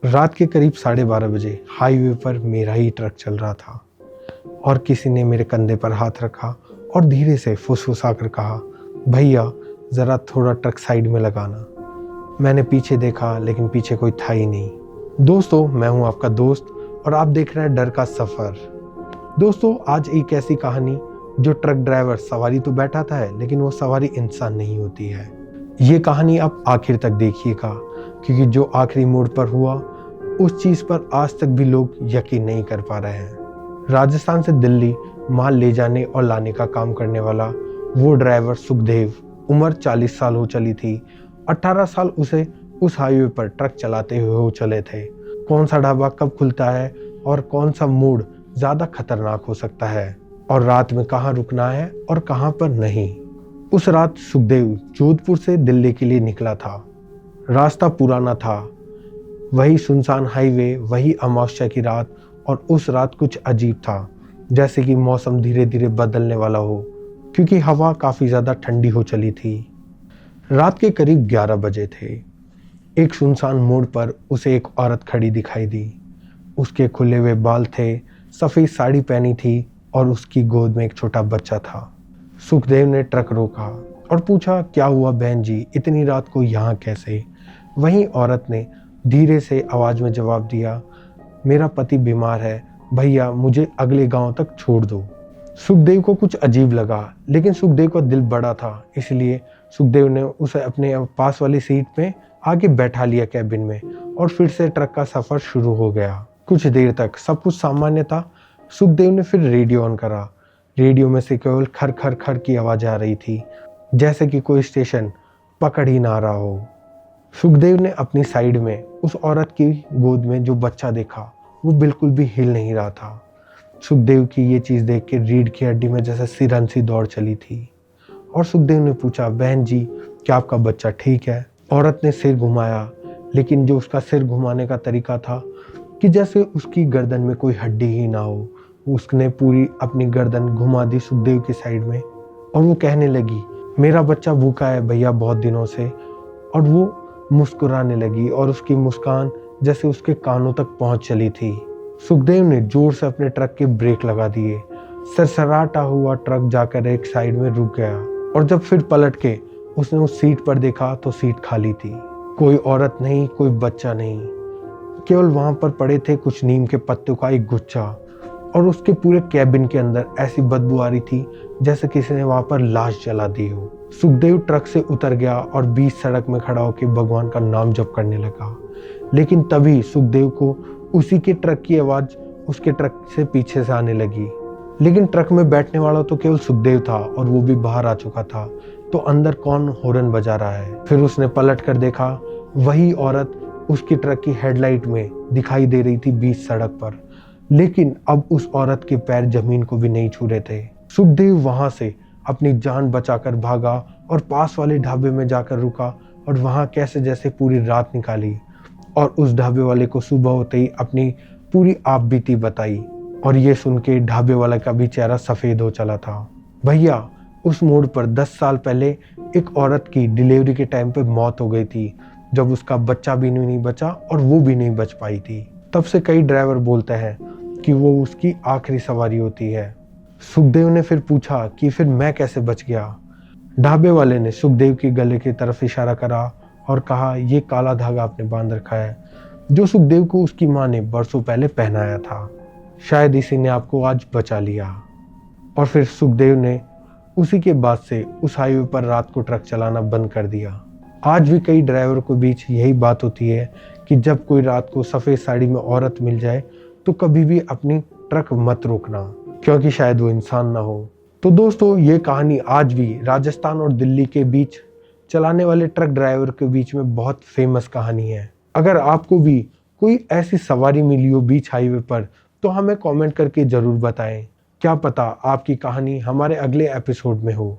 रात के करीब 12:30 बजे हाईवे पर मेरा ही ट्रक चल रहा था और किसी ने मेरे कंधे पर हाथ रखा और धीरे से फुसफुसाकर कहा, भैया ज़रा थोड़ा ट्रक साइड में लगाना। मैंने पीछे देखा लेकिन पीछे कोई था ही नहीं। दोस्तों, मैं हूं आपका दोस्त और आप देख रहे हैं डर का सफ़र। दोस्तों, आज एक ऐसी कहानी जो ट्रक ड्राइवर सवारी तो बैठा था लेकिन वो सवारी इंसान नहीं होती है। ये कहानी आप आखिर तक देखिएगा क्योंकि जो आखिरी मोड़ पर हुआ उस चीज़ पर आज तक भी लोग यकीन नहीं कर पा रहे हैं। राजस्थान से दिल्ली माल ले जाने और लाने का काम करने वाला वो ड्राइवर सुखदेव, उम्र 40 साल हो चली थी। 18 साल उसे उस हाईवे पर ट्रक चलाते हुए हो चले थे। कौन सा ढाबा कब खुलता है और कौन सा मोड़ ज़्यादा खतरनाक हो सकता है और रात में कहाँ रुकना है और कहाँ पर नहीं। उस रात सुखदेव जोधपुर से दिल्ली के लिए निकला था। रास्ता पुराना था, वही सुनसान हाईवे, वही अमावस्या की रात। और उस रात कुछ अजीब था, जैसे कि मौसम धीरे धीरे बदलने वाला हो क्योंकि हवा काफ़ी ज़्यादा ठंडी हो चली थी। रात के करीब 11 बजे थे। एक सुनसान मोड़ पर उसे एक औरत खड़ी दिखाई दी। उसके खुले हुए बाल थे, सफ़ेद साड़ी पहनी थी और उसकी गोद में एक छोटा बच्चा था। सुखदेव ने ट्रक रोका और पूछा, क्या हुआ बहन जी, इतनी रात को यहाँ कैसे? वहीं औरत ने धीरे से आवाज़ में जवाब दिया, मेरा पति बीमार है भैया, मुझे अगले गांव तक छोड़ दो। सुखदेव को कुछ अजीब लगा लेकिन सुखदेव का दिल बड़ा था, इसलिए सुखदेव ने उसे अपने पास वाली सीट में आगे बैठा लिया कैबिन में और फिर से ट्रक का सफ़र शुरू हो गया। कुछ देर तक सब कुछ सामान्य था। सुखदेव ने फिर रेडियो ऑन करा। रेडियो में से केवल खर खर खर की आवाज़ आ रही थी, जैसे कि कोई स्टेशन पकड़ ही ना रहा हो। सुखदेव ने अपनी साइड में उस औरत की गोद में जो बच्चा देखा वो बिल्कुल भी हिल नहीं रहा था। सुखदेव की ये चीज़ देख के रीढ़ की हड्डी में जैसे सिरन सी दौड़ चली थी और सुखदेव ने पूछा, बहन जी क्या आपका बच्चा ठीक है? औरत ने सिर घुमाया, लेकिन जो उसका सिर घुमाने का तरीका था कि जैसे उसकी गर्दन में कोई हड्डी ही ना हो। उसने पूरी अपनी गर्दन घुमा दी सुखदेव की साइड में और वो कहने लगी, मेरा बच्चा भूखा है भैया बहुत दिनों से। और वो मुस्कुराने लगी और उसकी मुस्कान जैसे उसके कानों तक पहुंच चली थी। सुखदेव ने जोर से अपने ट्रक के ब्रेक लगा दिए। सरसराता हुआ ट्रक जाकर एक साइड में रुक गया और जब फिर पलट के उसने उस सीट पर देखा तो सीट खाली थी। कोई औरत नहीं, कोई बच्चा नहीं, केवल वहां पर पड़े थे कुछ नीम के पत्तों का एक गुच्छा। और उसके पूरे कैबिन के अंदर ऐसी बदबू आ रही थी जैसे किसी ने वहां पर लाश जला दी हो। सुखदेव ट्रक से उतर गया और बीच सड़क में खड़ा होकर भगवान का नाम जप करने लगा। लेकिन तभी सुखदेव को उसी के ट्रक की आवाज़ उसके ट्रक से पीछे से आने लगी। लेकिन ट्रक में बैठने वाला तो केवल सुखदेव था और वो भी बाहर आ चुका था, तो अंदर कौन हॉर्न बजा रहा है? फिर उसने पलट कर देखा, वही औरत उसकी ट्रक की हेडलाइट में दिखाई दे रही थी बीच सड़क पर। लेकिन अब उस औरत के पैर जमीन को भी नहीं छू रहे थे। सुखदेव वहां से अपनी जान बचाकर भागा और पास वाले ढाबे में जाकर रुका और वहां कैसे जैसे पूरी रात निकाली और उस ढाबे वाले को सुबह होते ही अपनी पूरी आपबीती बताई। और ये सुन के ढाबे वाला का भी चेहरा सफ़ेद हो चला था। भैया, उस मोड़ पर 10 साल पहले एक औरत की डिलीवरी के टाइम पे मौत हो गई थी, जब उसका बच्चा भी नहीं बचा और वो भी नहीं बच पाई थी। तब से कई ड्राइवर बोलते हैं कि वो उसकी आखिरी सवारी होती है। सुखदेव ने फिर पूछा कि फिर मैं कैसे बच गया? ढाबे वाले ने सुखदेव के गले की तरफ इशारा करा और कहा, ये काला धागा आपने बांध रखा है जो सुखदेव को उसकी माँ ने बरसों पहले पहनाया था। शायद इसी ने आपको आज बचा लिया। और फिर सुखदेव ने उसी के बाद से उस हाईवे पर रात को ट्रक चलाना बंद कर दिया। आज भी कई ड्राइवरों के बीच यही बात होती है कि जब कोई रात को सफ़ेद साड़ी में औरत मिल जाए तो कभी भी अपनी ट्रक मत रोकना, क्योंकि शायद वो इंसान ना हो। तो दोस्तों, ये कहानी आज भी राजस्थान और दिल्ली के बीच चलाने वाले ट्रक ड्राइवर के बीच में बहुत फेमस कहानी है। अगर आपको भी कोई ऐसी सवारी मिली हो बीच हाईवे पर तो हमें कमेंट करके ज़रूर बताएं। क्या पता आपकी कहानी हमारे अगले एपिसोड में हो।